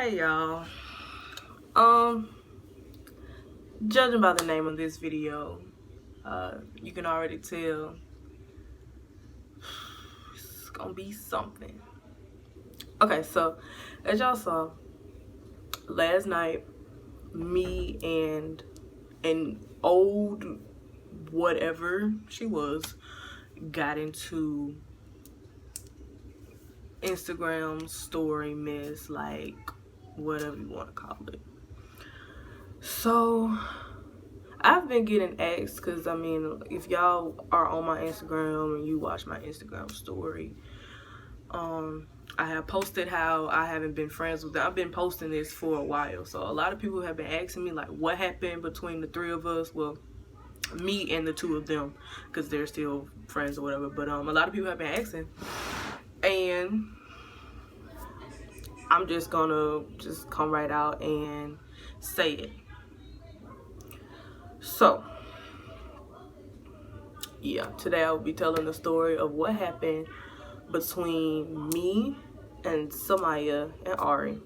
Hey y'all. Judging by the name of this video, you can already tell it's gonna be something. Okay, so as y'all saw, last night, me and an old whatever she was got into Instagram story mess, like whatever you want to call it. So I've been getting asked, because I mean, if y'all are on my Instagram and you watch my Instagram story, I have posted how I haven't been friends with them. I've been posting this for a while, so a lot of people have been asking me like what happened between the three of us. Well, me and the two of them, because they're still friends or whatever, but a lot of people have been asking, and I'm just gonna come right out and say it. So yeah, today I will be telling the story of what happened between me and Samaya and Ari,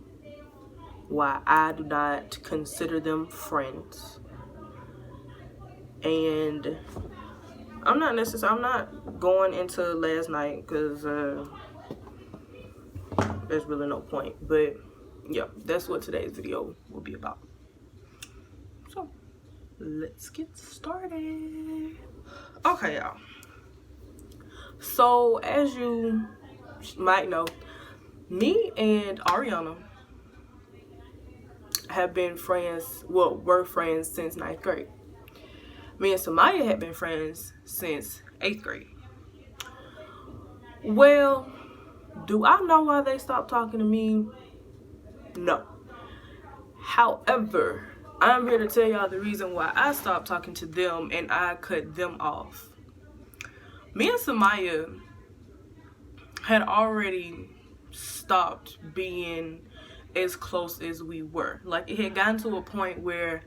why I do not consider them friends. And I'm not going into last night, because there's really no point. But yeah, that's what today's video will be about. So let's get started. Okay, y'all. So as you might know, me and Ariana have been friends, well, were friends since 9th grade. Me and Samaya had been friends since 8th grade. Well, do I know why they stopped talking to me? No. However, I'm here to tell y'all the reason why I stopped talking to them and I cut them off. Me and Samaya had already stopped being as close as we were. Like, it had gotten to a point where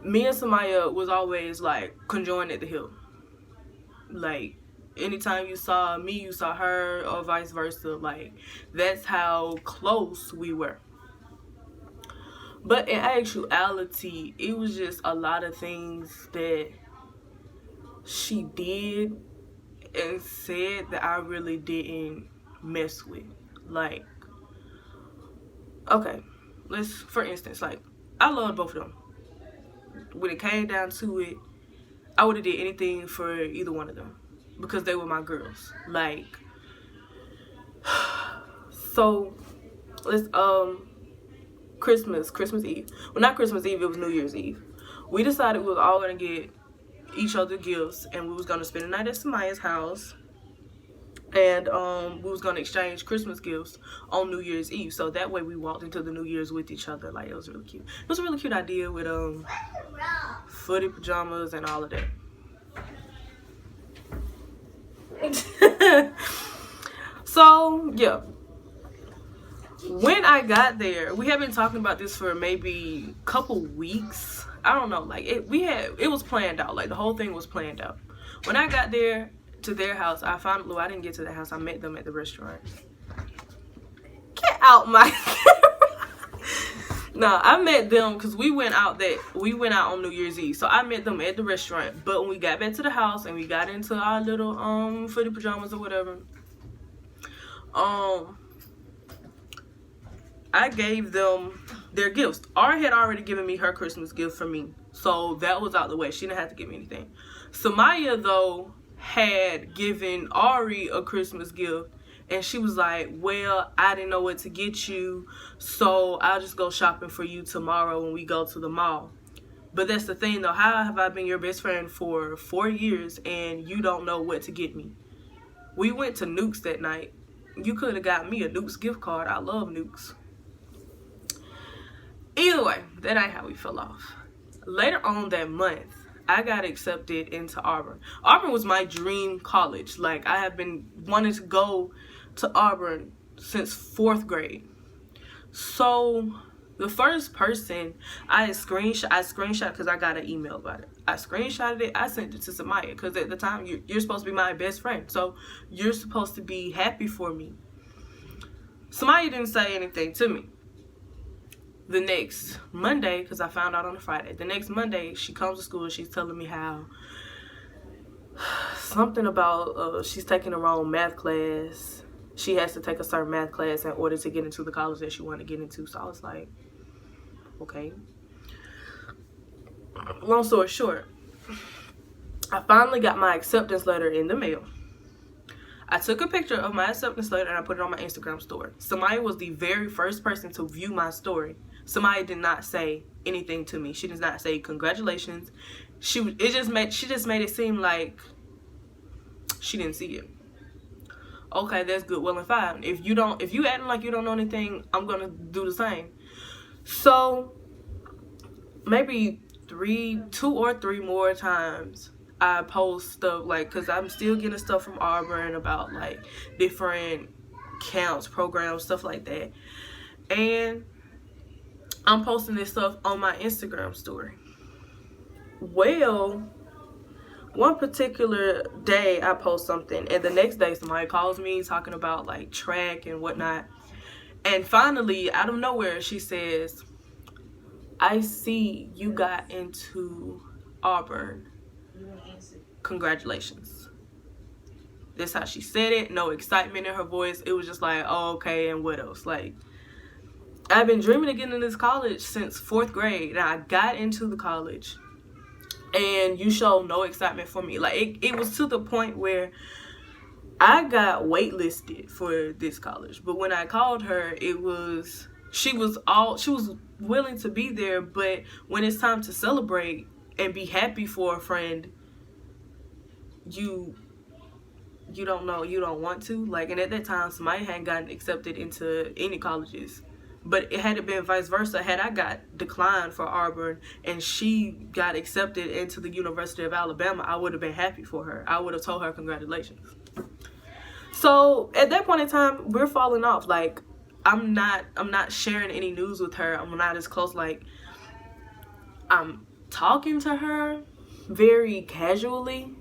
me and Samaya was always like conjoined at the hip. Like, anytime you saw me, you saw her, or vice versa. Like, that's how close we were. But in actuality, it was just a lot of things that she did and said that I really didn't mess with. Like, okay, for instance, like, I loved both of them. When it came down to it, I would have did anything for either one of them, because they were my girls. Like, so let's Christmas Eve. Well, not Christmas Eve, it was New Year's Eve. We decided we was all gonna get each other gifts, and we was gonna spend the night at Samaya's house, and we was gonna exchange Christmas gifts on New Year's Eve. So that way we walked into the New Year's with each other. Like, it was really cute. It was a really cute idea with footy pajamas and all of that. So yeah, when I got there, we had been talking about this for maybe a couple weeks. I don't know, like, it was planned out. Like, the whole thing was planned out. When I got there to their house, I didn't get to their house. I met them at the restaurant. Get out my No, I met them because we went out on New Year's Eve. So I met them at the restaurant. But when we got back to the house and we got into our little footy pajamas or whatever, I gave them their gifts. Ari had already given me her Christmas gift for me, so that was out the way. She didn't have to give me anything. Samaya, though, had given Ari a Christmas gift, and she was like, well, I didn't know what to get you, so I'll just go shopping for you tomorrow when we go to the mall. But that's the thing, though. How have I been your best friend for 4 years and you don't know what to get me? We went to Nuke's that night. You could have got me a Nuke's gift card. I love Nuke's. Either way, that ain't how we fell off. Later on that month, I got accepted into Auburn. Auburn was my dream college. Like, I have been wanting to go to Auburn since 4th grade. So the first person I screenshot because I got an email about it. I screenshotted it. I sent it to Samaya because at the time you're supposed to be my best friend, so you're supposed to be happy for me. Samaya didn't say anything to me. the next Monday, because I found out on a Friday, the next Monday she comes to school and she's telling me how something about she's taking the wrong math class. She has to take a certain math class in order to get into the college that she wanted to get into. So I was like, okay. Long story short, I finally got my acceptance letter in the mail. I took a picture of my acceptance letter and I put it on my Instagram story. Samaya was the very first person to view my story. Samaya did not say anything to me. She did not say congratulations. She just made it seem like she didn't see it. Okay, that's good, well and fine. If you acting like you don't know anything, I'm gonna do the same. So maybe 2 or 3 more times I post stuff, like, because I'm still getting stuff from Auburn about like different camps, programs, stuff like that, and I'm posting this stuff on my Instagram story. Well, one particular day I post something and the next day somebody calls me talking about like track and whatnot, and finally out of nowhere she says, I see you got into Auburn, congratulations. That's how she said it. No excitement in her voice. It was just like, oh, okay, and what else? Like, I've been dreaming of getting into this college since 4th grade, and I got into the college and you showed no excitement for me. Like, it was to the point where I got waitlisted for this college, but when I called her, she was willing to be there, but when it's time to celebrate and be happy for a friend, you don't know, you don't want to. Like, and at that time somebody hadn't gotten accepted into any colleges, but it had been vice versa. Had I got declined for Auburn and she got accepted into the University of Alabama, I would have been happy for her. I would have told her congratulations. So at that point in time, we're falling off. Like, I'm not sharing any news with her. I'm not as close. Like, I'm talking to her very casually,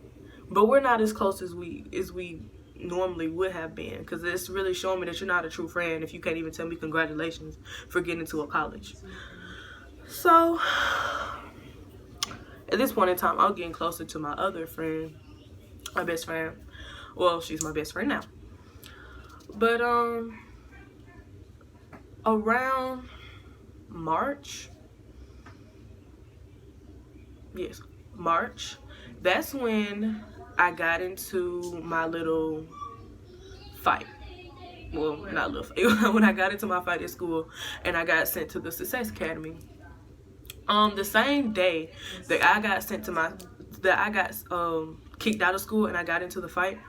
but we're not as close as we normally would have been, because it's really showing me that you're not a true friend if you can't even tell me congratulations for getting into a college. So at this point in time, I'm getting closer to my other friend, my best friend. Well, she's my best friend now. But around March, that's when I got into my little fight. Well, not little fight. When I got into my fight at school and I got sent to the Success Academy. The same day that I got kicked out of school and I got into the fight,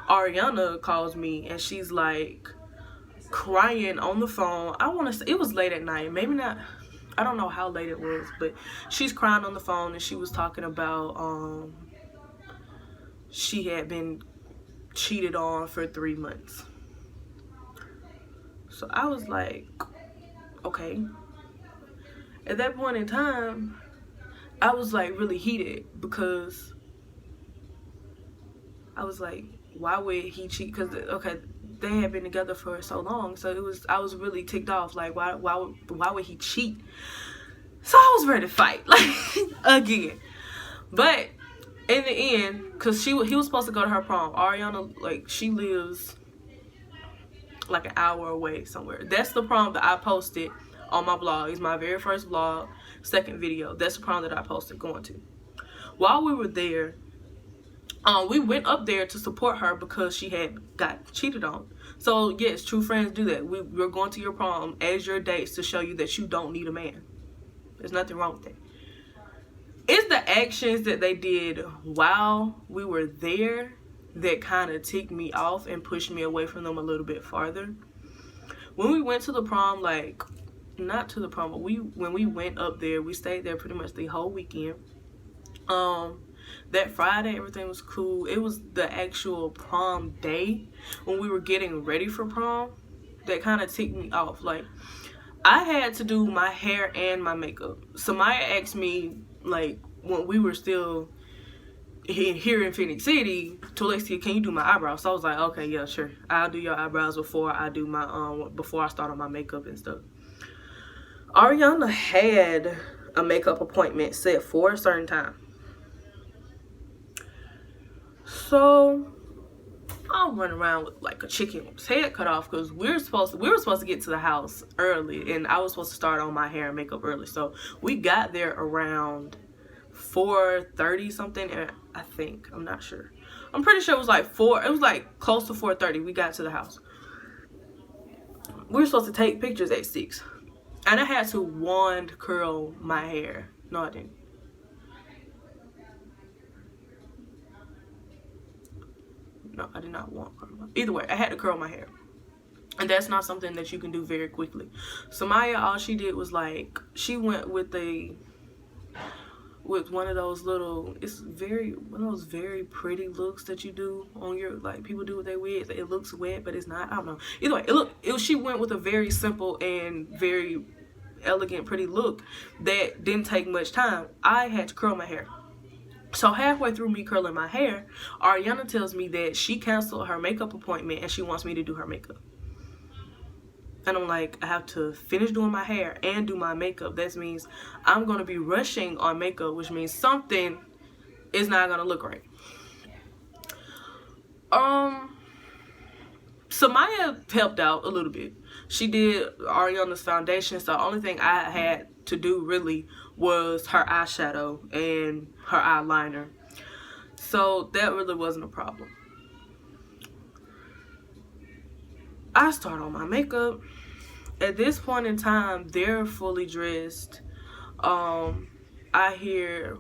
Ariana calls me and she's like crying on the phone. I want to say it was late at night, maybe not, I don't know how late it was, but she's crying on the phone and she was talking about she had been cheated on for 3 months. So I was like, okay. At that point in time, I was like really heated, because I was like, why would he cheat? Because okay, they had been together for so long, so I was really ticked off. Like, why would he cheat? So I was ready to fight, like, again. But in the end, because he was supposed to go to her prom. Ariana, like, she lives like an hour away somewhere. That's the prom that I posted on my blog. It's my very first vlog, second video. That's the prom that I posted going to. While we were there, we went up there to support her because she had got cheated on. So yes, true friends do that. We're going to your prom as your dates to show you that you don't need a man. There's nothing wrong with that. It's the actions that they did while we were there that kind of ticked me off and pushed me away from them a little bit farther. When we went to the prom, like, not to the prom, but when we went up there, we stayed there pretty much the whole weekend. That Friday, everything was cool. It was the actual prom day when we were getting ready for prom that kind of ticked me off. Like, I had to do my hair and my makeup. Samaya asked me, like, when we were still here in Phoenix City, to Alexia, can you do my eyebrows? So I was like, okay, yeah, sure. I'll do your eyebrows before I do my before I start on my makeup and stuff. Ariana had a makeup appointment set for a certain time. So I'll run around with like a chicken with his head cut off because we were supposed to get to the house early, and I was supposed to start on my hair and makeup early. So we got there around 4:30 something, and I'm not sure. I'm pretty sure it was like close to 4:30 we got to the house. We were supposed to take pictures at 6. And I had to wand curl my hair. No, I didn't. No, I did not want curl my hair. Either way, I had to curl my hair. And that's not something that you can do very quickly. Samaya, all she did was like, she went with one of those little, one of those very pretty looks that you do on your, like people do with their wigs. It looks wet, but it's not. I don't know. Either way, she went with a very simple and very elegant, pretty look that didn't take much time. I had to curl my hair. So halfway through me curling my hair, Ariana tells me that she canceled her makeup appointment and she wants me to do her makeup. And I'm like, I have to finish doing my hair and do my makeup. That means I'm going to be rushing on makeup, which means something is not going to look right. Samaya helped out a little bit. She did Ariana's foundation, so the only thing I had to do really was her eyeshadow and her eyeliner. So that really wasn't a problem. I start on my makeup. At this point in time, they're fully dressed. I hear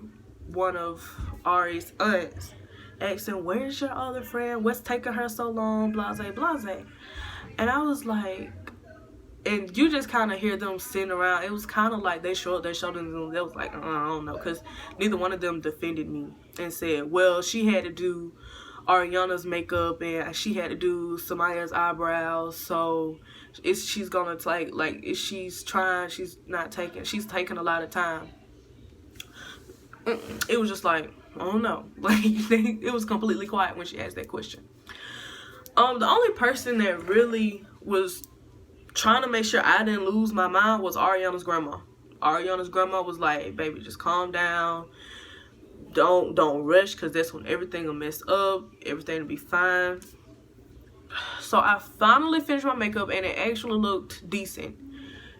one of Ari's aunts asking, "Where's your other friend? What's taking her so long? Blase, blase." And I was like, and you just kind of hear them sitting around. It was kind of like they showed their shoulders and they was like, I don't know, because neither one of them defended me and said, well, she had to do Ariana's makeup and she had to do Samaya's eyebrows, so she's gonna take she's taking a lot of time. It was just like, I don't know. Like, it was completely quiet when she asked that question. The only person that really was trying to make sure I didn't lose my mind was Ariana's grandma. Ariana's grandma was like, baby, just calm down. Don't rush, because that's when everything will mess up. Everything will be fine. So I finally finished my makeup and it actually looked decent.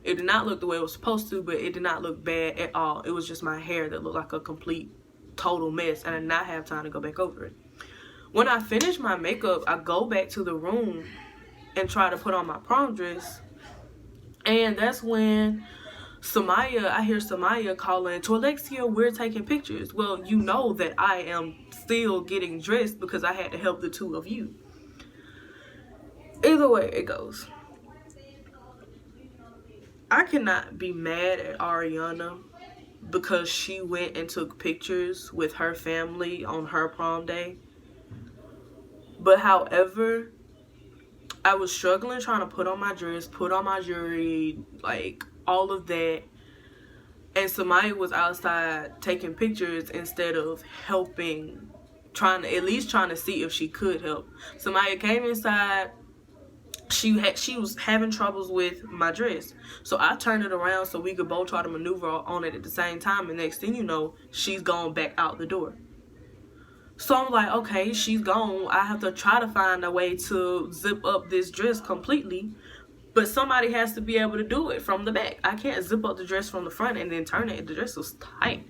It did not look the way it was supposed to, but it did not look bad at all. It was just my hair that looked like a complete, total mess, and I did not have time to go back over it. When I finished my makeup, I go back to the room and try to put on my prom dress. And that's when I hear Samaya calling, "To Alexia, we're taking pictures." Well, you know that I am still getting dressed because I had to help the two of you. Either way it goes, I cannot be mad at Ariana because she went and took pictures with her family on her prom day. But however, I was struggling trying to put on my dress, put on my jewelry, like all of that. And Samaya was outside taking pictures instead of helping, trying to see if she could help. Samaya came inside. She was having troubles with my dress. So I turned it around so we could both try to maneuver on it at the same time. And next thing you know, she's gone back out the door. So I'm like, okay, she's gone. I have to try to find a way to zip up this dress completely. But somebody has to be able to do it from the back. I can't zip up the dress from the front and then turn it. The dress was tight.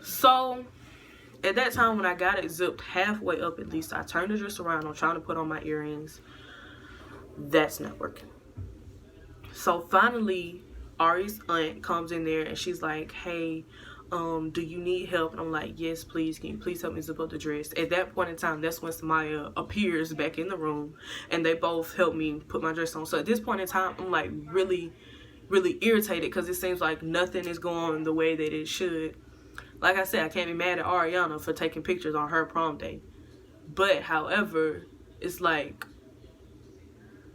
So at that time when I got it zipped halfway up at least, I turned the dress around. I'm trying to put on my earrings. That's not working. So finally, Ari's aunt comes in there and she's like, "Hey, do you need help?" And I'm like, "Yes, please. Can you please help me zip up the dress?" At that point in time, that's when Samaya appears back in the room and they both help me put my dress on. So at this point in time, I'm like really, really irritated because it seems like nothing is going the way that it should. Like I said, I can't be mad at Ariana for taking pictures on her prom day. But however, it's like,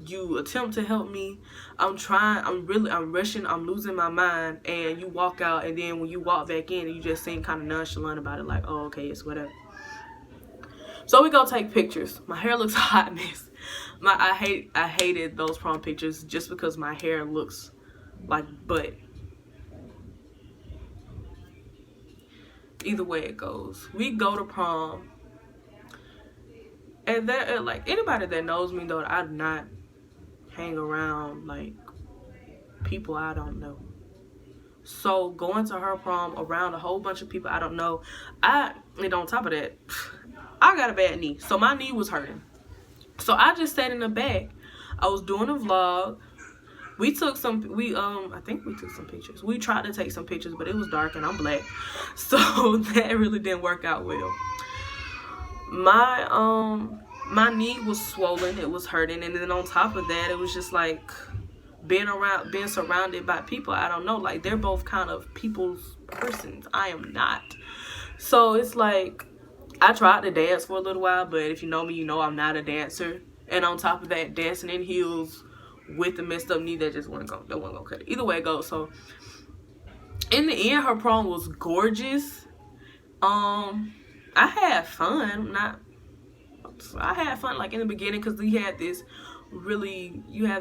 you attempt to help me, I'm rushing, I'm losing my mind, and you walk out, and then when you walk back in, you just seem kind of nonchalant about it, like, oh, okay, it's whatever. So we go take pictures. My hair looks a hot mess. I hated those prom pictures just because my hair looks Like, but either way it goes, we go to prom. And that, like, anybody that knows me though, I do not hang around like people I don't know. So going to her prom around a whole bunch of people I don't know, and on top of that, I got a bad knee, so my knee was hurting. So I just sat in the back. I was doing a vlog. We took some, I think we took some pictures. We tried to take some pictures, but it was dark and I'm black, so that really didn't work out well. My knee was swollen, it was hurting, and then on top of that, it was just like being surrounded by people I don't know. Like, they're both kind of people's persons. I am not. So it's like, I tried to dance for a little while, but if you know me, you know I'm not a dancer. And on top of that, dancing in heels with the messed up knee, that wasn't gonna cut it. Either way it goes. So in the end, her prom was gorgeous. I had fun. I had fun like in the beginning, because you have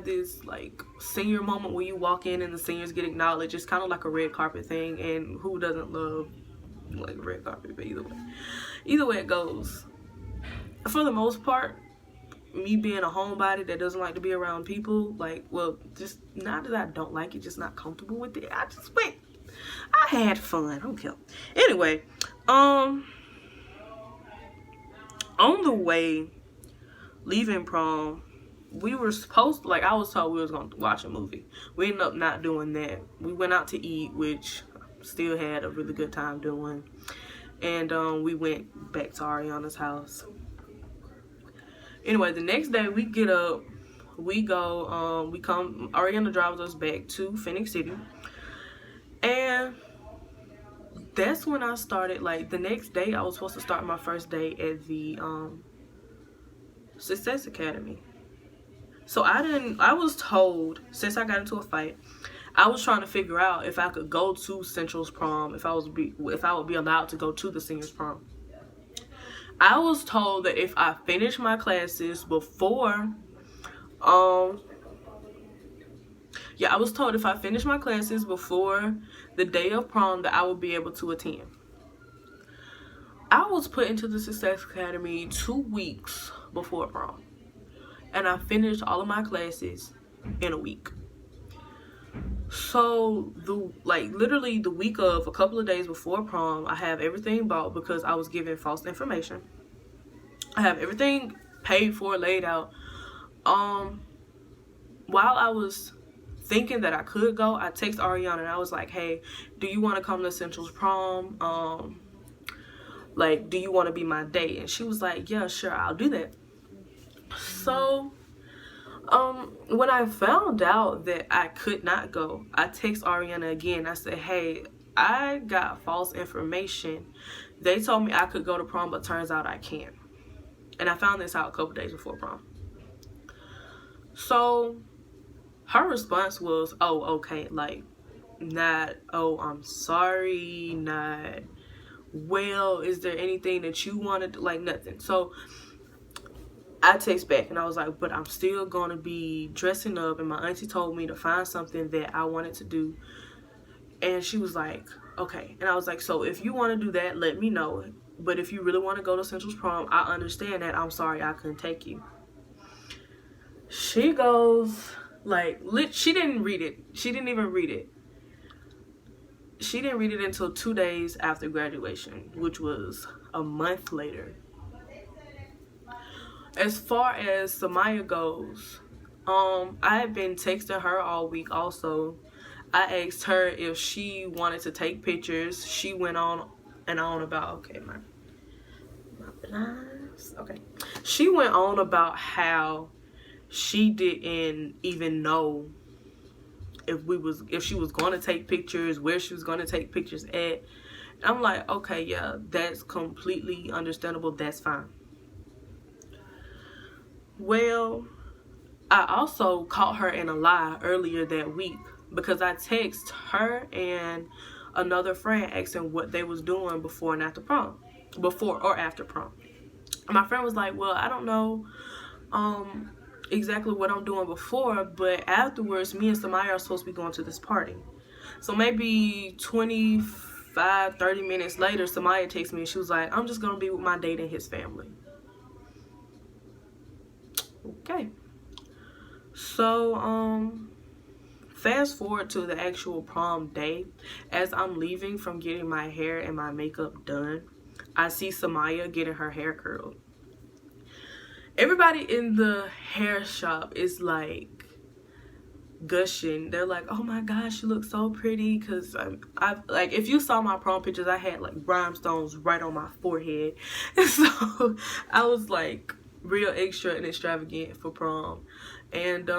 this like senior moment where you walk in and the seniors get acknowledged. It's kind of like a red carpet thing, and who doesn't love like red carpet? But either way it goes, for the most part, me being a homebody that doesn't like to be around people, like, well, just not that I don't like it, just not comfortable with it. I had fun. I don't care. Anyway, on the way leaving prom, we were supposed to, like, I was told we was going to watch a movie. We ended up not doing that. We went out to eat, which still had a really good time doing. And we went back to Ariana's house. Anyway, the next day we get up, we go, Ariana drives us back to Phoenix City. And that's when I started, like, the next day I was supposed to start my first day at the Success Academy. So I was told, since I got into a fight, I was trying to figure out if I could go to Central's prom, if I would be allowed to go to the seniors prom. I was told that if I finished my classes before, I was told if I finished my classes before the day of prom that I would be able to attend. I was put into the Success Academy 2 weeks before prom, and I finished all of my classes in a week. So literally the week of, a couple of days before prom, I have everything bought because I was given false information. I have everything paid for, laid out. While I was thinking that I could go, I texted Ariana and I was like, hey, do you want to come to Central's prom? Like, do you want to be my date? And she was like, yeah, sure, I'll do that. So when I found out that I could not go, I text Ariana again. I said, hey, I got false information. They told me I could go to prom, but turns out I can't. And I found this out a couple days before prom. So her response was, oh, okay, like, not, oh, I'm sorry, not, well, is there anything that you wanted to, like, nothing. So I text back and I was like, but I'm still going to be dressing up, and my auntie told me to find something that I wanted to do. And she was like, okay. And I was like, so if you want to do that, let me know. But if you really want to go to Central's prom, I understand that. I'm sorry I couldn't take you. She goes, like, she didn't read it. She didn't even read it. She didn't read it until 2 days after graduation, which was a month later. As far as Samaya goes, I had been texting her all week also. I asked her if she wanted to take pictures. She went on and on about, okay, my blinds, okay. She went on about how she didn't even know if she was going to take pictures, where she was going to take pictures at. I'm like, okay, yeah, that's completely understandable. That's fine. Well, I also caught her in a lie earlier that week because I texted her and another friend asking what they was doing before and after prom. Before or after prom. My friend was like, well, I don't know. exactly what I'm doing before, but afterwards, me and Samaya are supposed to be going to this party. So maybe 25-30 minutes later, Samaya texts me and she was like, I'm just gonna be with my date and his family. Okay. So, fast forward to the actual prom day. As I'm leaving from getting my hair and my makeup done, I see Samaya getting her hair curled. Everybody in the hair shop is like gushing. They're like, oh my gosh, you look so pretty. Because I like, if you saw my prom pictures, I had like rhinestones right on my forehead. So I was like real extra and extravagant for prom. And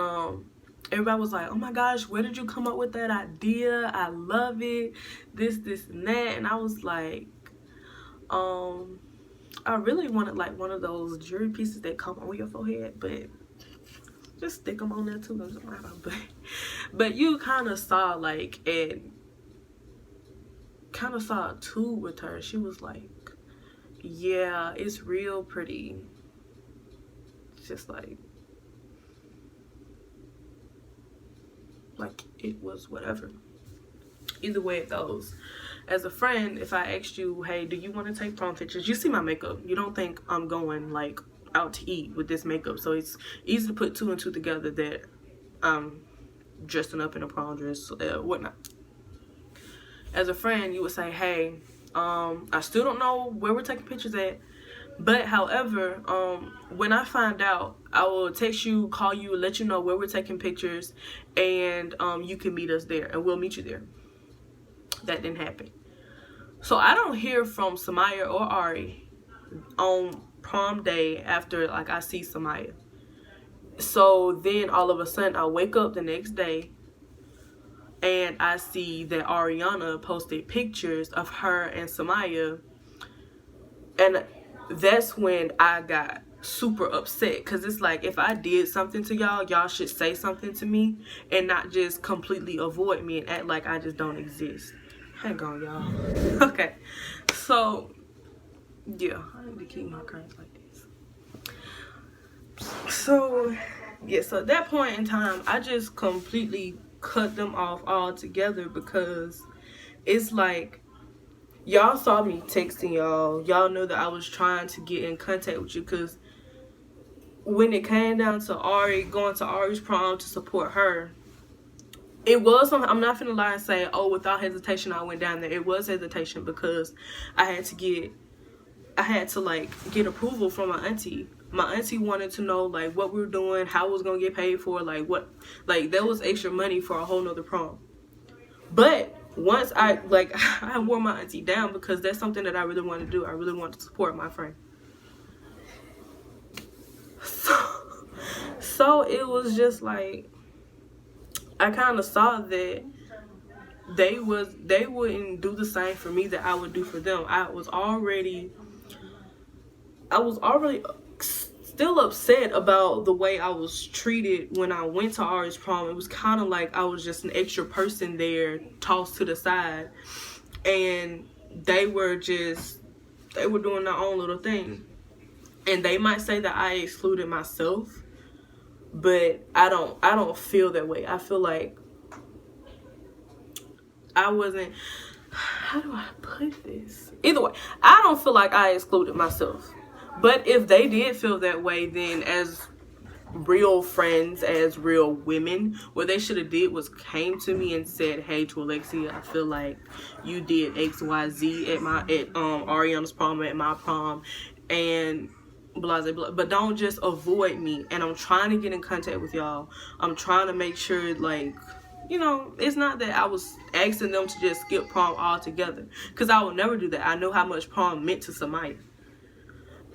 everybody was like, oh my gosh, where did you come up with that idea? I love it, this and that. And I was like, I really wanted like one of those jewelry pieces that come on your forehead, but just stick them on there too. But you kind of saw like and kind of saw it too with her. She was like, yeah, it's real pretty. It's just like it was whatever. Either way it goes. As a friend, if I asked you, hey, do you want to take prom pictures? You see my makeup. You don't think I'm going like out to eat with this makeup. So it's easy to put two and two together that I'm dressing up in a prom dress, whatnot. As a friend, you would say, hey, I still don't know where we're taking pictures at. But however, when I find out, I will text you, call you, let you know where we're taking pictures, and you can meet us there, and we'll meet you there. That didn't happen. So I don't hear from Samaya or Ari on prom day after like I see Samaya. So then all of a sudden I wake up the next day and I see that Ariana posted pictures of her and Samaya, and that's when I got super upset, because it's like, if I did something to y'all should say something to me and not just completely avoid me and act like I just don't exist. Hang on, y'all. Okay, so yeah, I need to keep my curtains like this. So yeah, so at that point in time, I just completely cut them off altogether, because it's like, y'all saw me texting y'all knew that I was trying to get in contact with you, because when it came down to Ari, going to Ari's prom to support her, it was something. I'm not finna lie and say, oh, without hesitation I went down there. It was hesitation, because I had to like get approval from my auntie. My auntie wanted to know like what we were doing, how it was gonna get paid for, like what, like there was extra money for a whole nother prom. But once I wore my auntie down, because that's something that I really wanted to do. I really wanted to support my friend. So it was just like, I kind of saw that they wouldn't do the same for me that I would do for them. I was already still upset about the way I was treated when I went to Ari's prom. It was kind of like I was just an extra person there, tossed to the side, and they were doing their own little thing. And they might say that I excluded myself, but I don't feel that way. I feel like I wasn't, how do I put this? Either way, I don't feel like I excluded myself. But if they did feel that way, then as real friends, as real women, what they should have did was came to me and said, hey, to Alexia, I feel like you did XYZ at Ariana's prom, at my prom, and blah, blah, blah. But don't just avoid me. And I'm trying to get in contact with y'all. I'm trying to make sure, like, you know, it's not that I was asking them to just skip prom altogether, because I would never do that. I know how much prom meant to Samaya.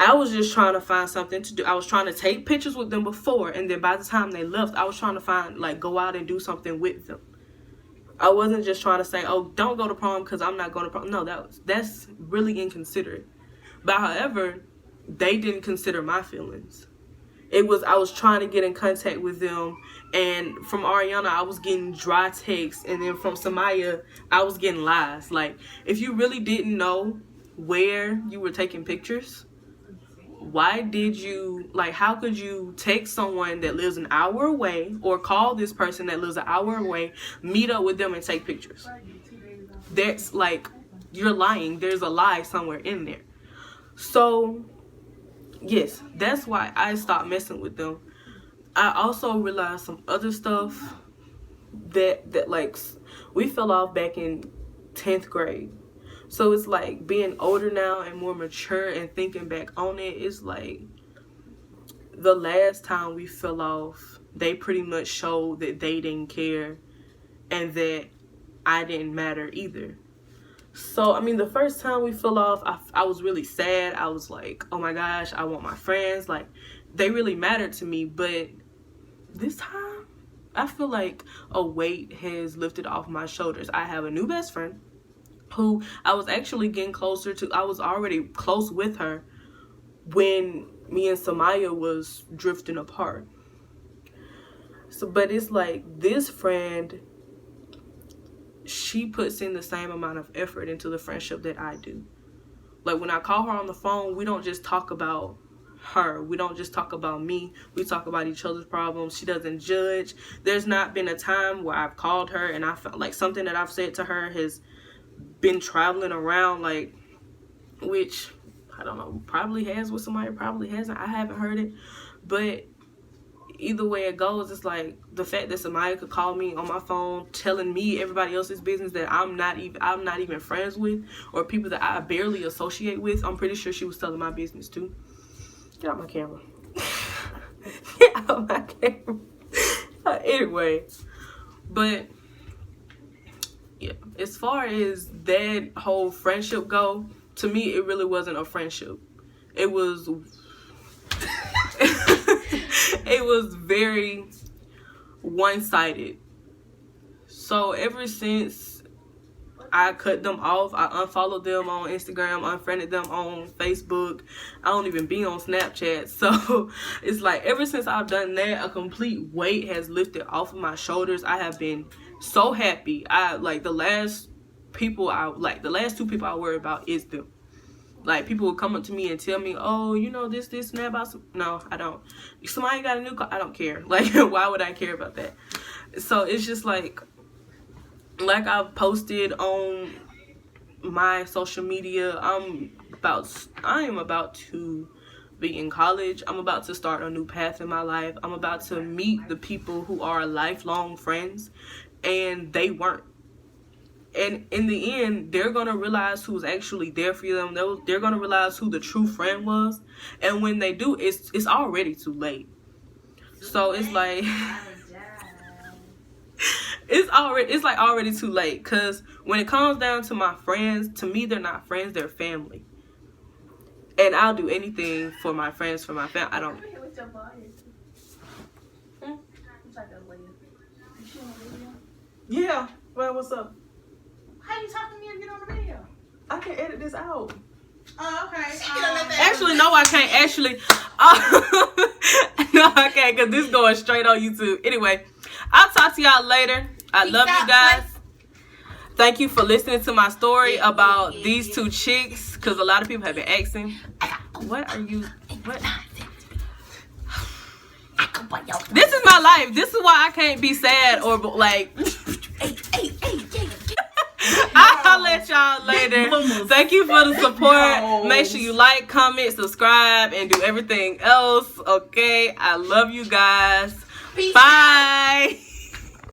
I was just trying to find something to do. I was trying to take pictures with them before, and then by the time they left, I was trying to find, like, go out and do something with them. I wasn't just trying to say, oh, don't go to prom because I'm not going to prom. No, that's really inconsiderate. But however, they didn't consider my feelings. I was trying to get in contact with them, and from Ariana, I was getting dry texts, and then from Samaya, I was getting lies. Like, if you really didn't know where you were taking pictures, why did you, like, how could you take someone that lives an hour away or call this person that lives an hour away, meet up with them and take pictures? That's like, you're lying. There's a lie somewhere in there. So yes, that's why I stopped messing with them. I also realized some other stuff that like, we fell off back in 10th grade. So it's like, being older now and more mature and thinking back on it, it's like, the last time we fell off, they pretty much showed that they didn't care and that I didn't matter either. So, I mean, the first time we fell off, I was really sad. I was like, oh my gosh, I want my friends. Like, they really mattered to me. But this time, I feel like a weight has lifted off my shoulders. I have a new best friend who I was actually getting closer to. I was already close with her when me and Samaya was drifting apart. So, but it's like, this friend, she puts in the same amount of effort into the friendship that I do. Like, when I call her on the phone, we don't just talk about her. We don't just talk about me. We talk about each other's problems. She doesn't judge. There's not been a time where I've called her and I felt like something that I've said to her has been traveling around, like, which I don't know, probably has with somebody, probably hasn't. I haven't heard it. But either way it goes, it's like, the fact that somebody could call me on my phone telling me everybody else's business that I'm not even friends with, or people that I barely associate with. I'm pretty sure she was telling my business too. Get out my camera. Get out my camera. Anyway, but yeah, as far as that whole friendship go, to me it really wasn't a friendship. It was it was very one-sided. So ever since I cut them off, I unfollowed them on Instagram, unfriended them on Facebook. I don't even be on Snapchat. So it's like, ever since I've done that, a complete weight has lifted off of my shoulders. I have been so happy. The last two people I worry about is them. Like, people will come up to me and tell me, oh, you know, this and that about some. No, I don't. Somebody got a new car, I don't care. Like, why would I care about that? So it's just like I've posted on my social media, I am about to be in college. I'm about to start a new path in my life. I'm about to meet the people who are lifelong friends, and they weren't. And in the end, they're going to realize who's actually there for them. They're going to realize who the true friend was. And when they do, it's already too late. So it's like, it's already too late. Because when it comes down to my friends, to me, they're not friends, they're family. And I'll do anything for my friends, for my family. I don't. Yeah. Well, what's up? How you talking to me if you on the video? I can edit this out. Oh, okay. Actually, no, I can't. Actually, no, I can't, because this is going straight on YouTube. Anyway, I'll talk to y'all later. I love you guys. Thank you for listening to my story about these two chicks, because a lot of people have been asking, what? This is my life. This is why I can't be sad or like. I'll let y'all later. Thank you for the support. Make sure you like, comment, subscribe, and do everything else. Okay, I love you guys. Bye.